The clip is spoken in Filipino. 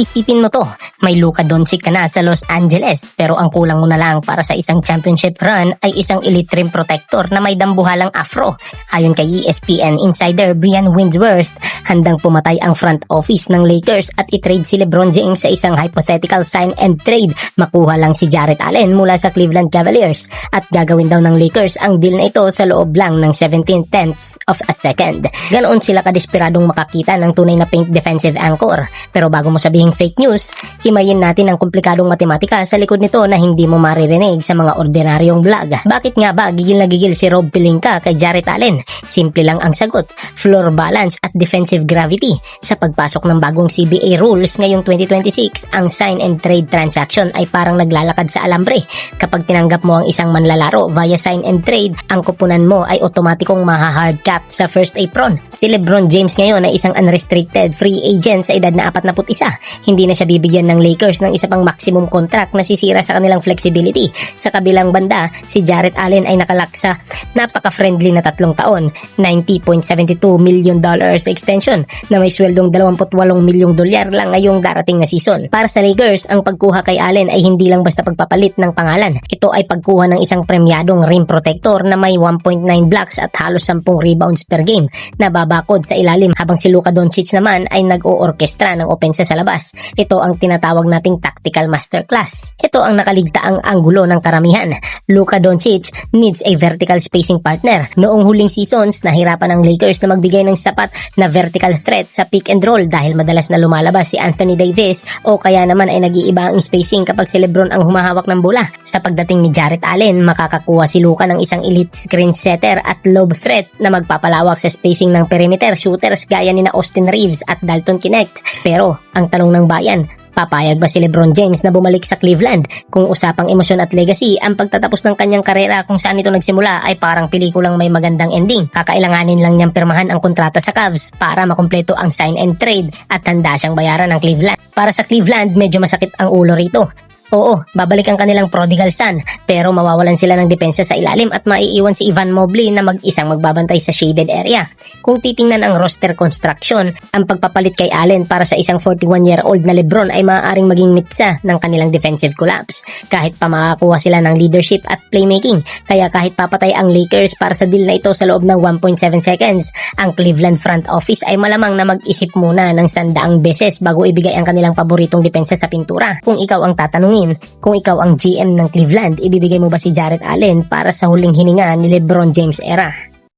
Isipin mo to, may Luka Doncic ka na sa Los Angeles pero ang kulang mo na lang para sa isang championship run ay isang elite rim protector na may dambuhalang afro. Ayon kay ESPN insider Brian Windhorst, handang pumatay ang front office ng Lakers at i-trade si LeBron James sa isang hypothetical sign and trade. Makuha lang si Jarrett Allen mula sa Cleveland Cavaliers at gagawin daw ng Lakers ang deal na ito sa loob lang ng 17/10 of a second. Ganoon sila kadesperadong makakita ng tunay na paint defensive anchor. Pero bago mo sabihing fake news, himayin natin ang komplikadong matematika sa likod nito na hindi mo maririnig sa mga ordinaryong vlog. Bakit nga ba gigil na gigil si Rob Pelinka kay Jarrett Allen? Simple lang ang sagot, floor balance at defensive gravity. Sa pagpasok ng bagong CBA rules ngayong 2026, ang sign and trade transaction ay parang naglalakad sa alambre. Kapag tinanggap mo ang isang manlalaro via sign and trade, ang kupunan mo ay otomatikong maha-hard cap sa first apron. Si LeBron James ngayon ay isang unrestricted free agent sa edad na 41. Hindi na siya bibigyan ng Lakers ng isa pang maximum contract na sisira sa kanilang flexibility. Sa kabilang banda, si Jarrett Allen ay nakalak sa napaka-friendly na 3 taon, $90.72 million extension na may sweldong $28 milyong lang ngayong darating na season. Para sa Lakers, ang pagkuha kay Allen ay hindi lang basta pagpapalit ng pangalan. Ito ay pagkuha ng isang premyadong rim protector na may 1.9 blocks at halos 10 rebounds per game na babakod sa ilalim habang si Luka Doncic naman ay nag-o-orkestra ng opensa sa labas. Ito ang tinatawag nating tactical masterclass. Ito ang nakaligtaang anggulo ng karamihan. Luka Doncic needs a vertical spacing partner. Noong huling seasons, nahirapan ang Lakers na magbigay ng sapat na vertical threat sa pick and roll dahil madalas na lumalabas si Anthony Davis o kaya naman ay nag-iiba ang spacing kapag si LeBron ang humahawak ng bola. Sa pagdating ni Jarrett Allen, makakakuha si Luka ng isang elite screen setter at lob threat na magpapalawak sa spacing ng perimeter shooters gaya ni na Austin Reeves at Dalton Knecht. Pero ang tanong ng bayan, papayag ba si LeBron James na bumalik sa Cleveland? Kung usapang emosyon at legacy, ang pagtatapos ng kanyang karera kung saan ito nagsimula ay parang pelikulang may magandang ending. Kakailanganin lang niyang pirmahan ang kontrata sa Cavs para makumpleto ang sign and trade at handa siyang bayaran ng Cleveland. Para sa Cleveland, medyo masakit ang ulo rito. Oo, babalik ang kanilang prodigal son, pero mawawalan sila ng depensa sa ilalim at maiiwan si Evan Mobley na mag-isang magbabantay sa shaded area. Kung titingnan ang roster construction, ang pagpapalit kay Allen para sa isang 41-year-old na LeBron ay maaaring maging mitsa ng kanilang defensive collapse. Kahit pa makakuha sila ng leadership at playmaking, kaya kahit papatay ang Lakers para sa deal na ito sa loob ng 1.7 seconds, ang Cleveland front office ay malamang na mag-isip muna ng 100 beses bago ibigay ang kanilang paboritong depensa sa pintura. Kung ikaw ang tatanungin, kung ikaw ang GM ng Cleveland, ibibigay mo ba si Jarrett Allen para sa huling hininga ni LeBron James era?